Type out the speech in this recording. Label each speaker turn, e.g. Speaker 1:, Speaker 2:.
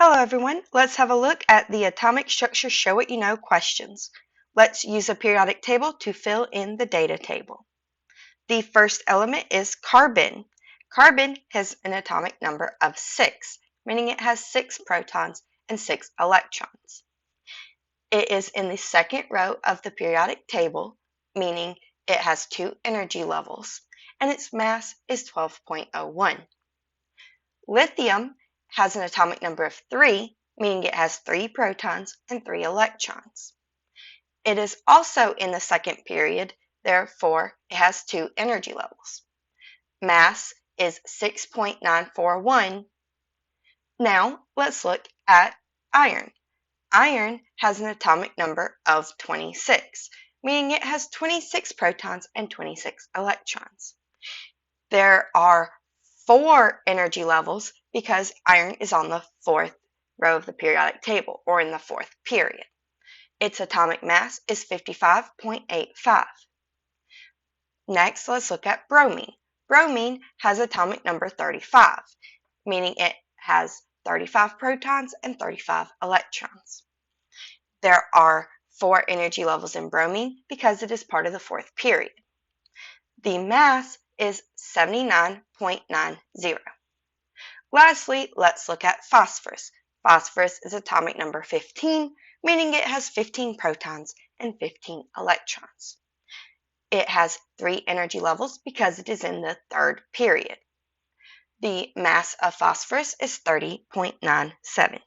Speaker 1: Hello everyone, let's have a look at the atomic structure show what you know questions. Let's use a periodic table to fill in the data table. The first element is carbon. Carbon has an atomic number of 6, meaning it has 6 protons and 6 electrons. It is in the second row of the periodic table, meaning it has 2 energy levels, and its mass is 12.01. Lithium has an atomic number of 3, meaning it has 3 protons and 3 electrons. It is also in the second period, therefore it has 2 energy levels. Mass is 6.941. Now let's look at iron. Iron has an atomic number of 26, meaning it has 26 protons and 26 electrons. There are 4 energy levels because iron is on the 4th row of the periodic table, or in the 4th period. Its atomic mass is 55.85. Next, let's look at bromine. Bromine has atomic number 35, meaning it has 35 protons and 35 electrons. There are 4 energy levels in bromine because it is part of the 4th period. The mass is 79.90. Lastly, let's look at phosphorus. Phosphorus is atomic number 15, meaning it has 15 protons and 15 electrons. It has 3 energy levels because it is in the 3rd period. The mass of phosphorus is 30.97.